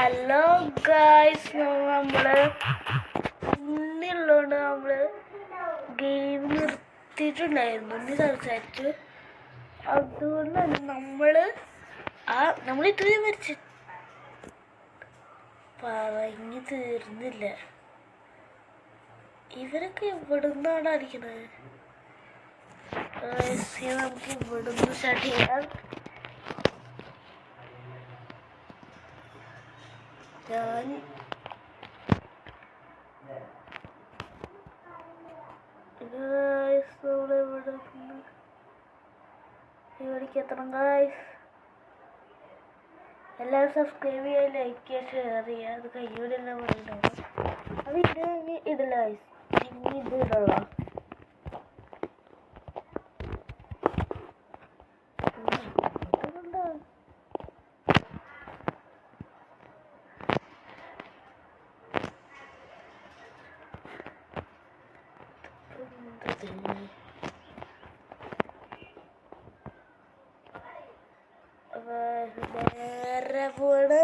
Hello guys, നമ്മള് ഇന്നുള്ളതുകൊണ്ട് നമ്മള് game നിർത്തിയിട്ടുണ്ടായിരുന്നു. ഇന്ന് സംസാരിച്ചു. അതുകൊണ്ട് തന്നെ നമ്മൾ ഇത്രയും വരച്ച് പറഞ്ഞു തീർന്നില്ല. ഇവരൊക്കെ എവിടുന്നാണ് അടിക്കണത്? നമുക്ക് ഇവിടുന്ന് സ്റ്റാർട്ട് ചെയ്യാം. ഇവിടേക്ക് എത്തണം ഗായ്സ്. എല്ലാവരും സബ്സ്ക്രൈബ് ചെയ്യുക, ലൈക്ക് ചെയ്യുക, ഷെയർ ചെയ്യുക. അത് കയ്യോടെല്ലാം പറയുന്നുണ്ട്. അത് ഇത് ഇടില്ല ഗായ്സ്, ഇനി ഇത് ഇടുള്ള. വേറെ പോണ്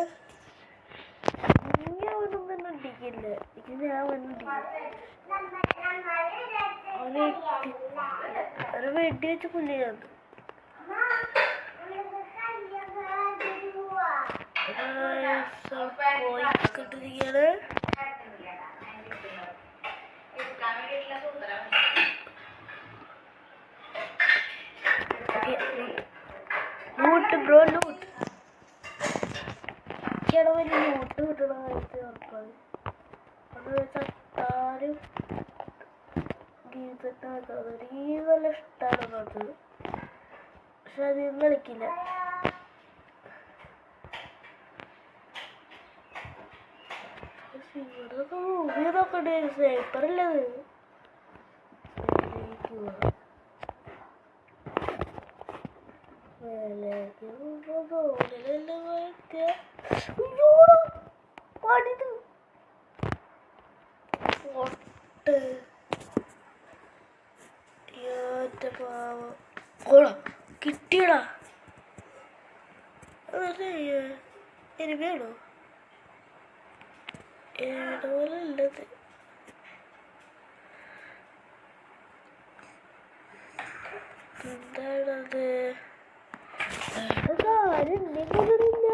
ഞാൻ ഒന്നും തന്നെ ഇടിക്കില്ല. ഇത് ഞാൻ ഒരു വെടി വെച്ച് പുള്ളിയാണ്. പോയിക്കൊണ്ടിരിക്കുകയാണ്. ലൂട്ട് ബ്രോ, ലൂട്ട് വലിയ ലൂട്ട് കിട്ടണ കാര്യത്തിൽ ഉറപ്പാണ്. അത് ചത്താലും ഗീതത്തിനകത്ത് ഈ നല്ല ഇഷ്ടമാണ് അത്. പക്ഷെ അധികം കളിക്കില്ല. ഇവിടൊക്കെ മൂവി നോക്കണ്ടേ? സ്നൈപ്പറല്ലേ അത്? കിട്ടിയടാ. ഇനി വേണോ? ഏടോലുള്ളത് എന്താണത്? ആരും എന്നെ കൊല്ലുന്നില്ല,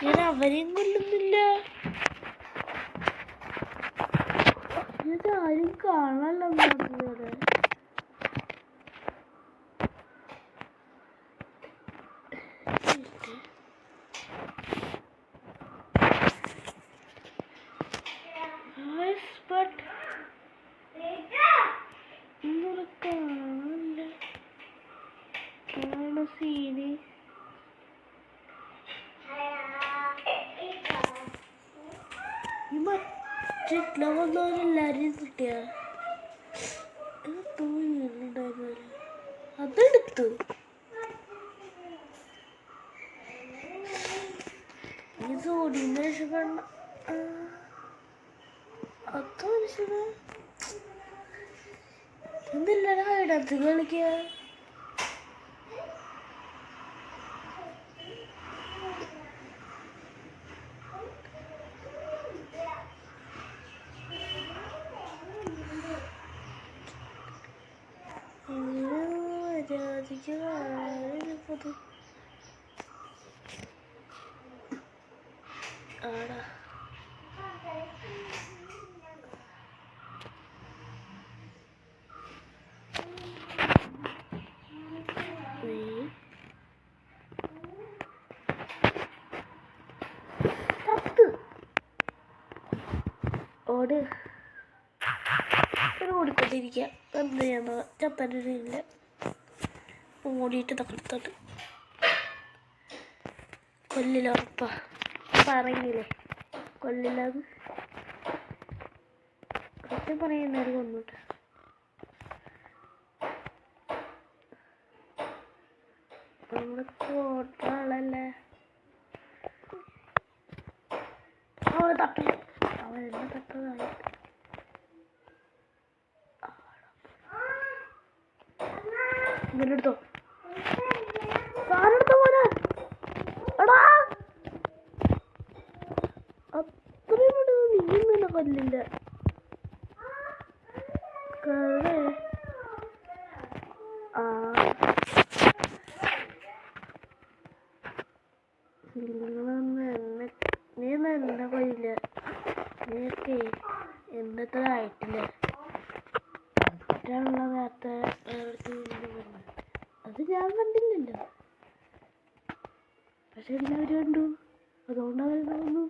ഞാൻ അവരെയും കൊല്ലുന്നില്ല. ഇതാരും കാണാനല്ലോ നടന്നത്. സീന് ഈ മറ്റില്ല വന്നവരെല്ലാരും കിട്ടിയ അതെടുത്തു. ഈ സോഡിന്റെ രക്ഷപ്പെടണം. അത് മനുഷ്യന് എന്തില്ല ഹൈഡത്ത് കളിക്കുക. ആടാ ഓട് ഓടിക്കൊണ്ടിരിക്കുക. എന്ത് ചെയ്യാൻ ചത്തല്ല ഓടിയിട്ട് തകർത്തോട്ട് കൊല്ലില്ല. ഉറപ്പാ പറഞ്ഞില്ലേ കൊല്ലില്ലാന്ന്. സത്യം പറയുന്നവർ കൊന്നിട്ട് നമ്മള് കോട്ടാളല്ലേ. അവനെ തട്ടില്ല, അവൻ എന്നെ തട്ടതായി. ഇങ്ങനെ എടുത്തോ, സാധനം എടുത്തോ മോനെ. എടാ കൊല്ലില്ല. നീ എന്നെ കൊല്ലില്ല. നീക്കേ എന്നത്ര ആയിട്ടില്ല. ഒറ്റയുള്ള നേരത്തെ അത് ഞാൻ കണ്ടില്ലല്ലോ. പക്ഷെ എല്ലാവരും കണ്ടു. അതുകൊണ്ട് അവർ തോന്നുന്നു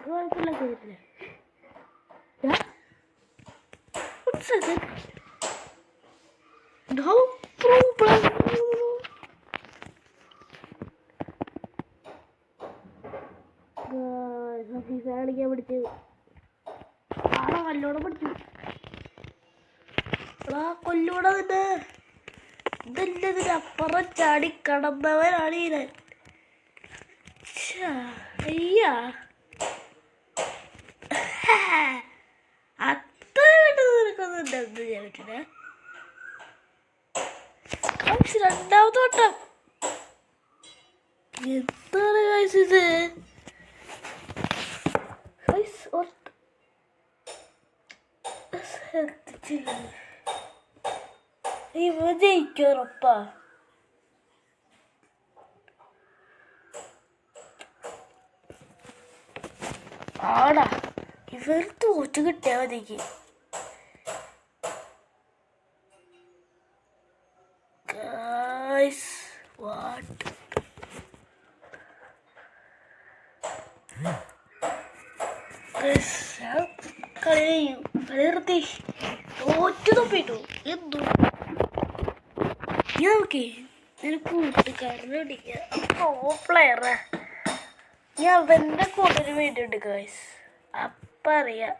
കുഴപ്പമില്ല. കേട്ടില്ല. No problem. കളിക്കാൻ പഠിച്ചു. ആളെ കല്ലോടെ പഠിച്ചു. കൊല്ലൂടെ തന്നെ. ഇതെല്ലതിനപ്പുറം ചാടി കടന്നവനാണ് ഞാൻ. അയ്യാ അത്ര വേണ്ടത് നിനക്കൊന്നും എന്താ ചെയ്യാൻ പറ്റില്ല. രണ്ടാമത്തെ വട്ടം എന്താണ് ഇത്? ഇവ ജയിക്കുറപ്പാ. ആടാ ഇവർ തോറ്റു കിട്ടിയാ മതിക്ക്. തോറ്റു തപ്പിട്ടു എന്തു നോക്കേ. കൂട്ടുകാരനെ വിളിക്കുക. പ്ലെയറാ. ഞാൻ അവൻ്റെ കൂട്ടൊരു വീഡിയോ ഉണ്ട് ഗൈസ്. അപ്പം അറിയാം.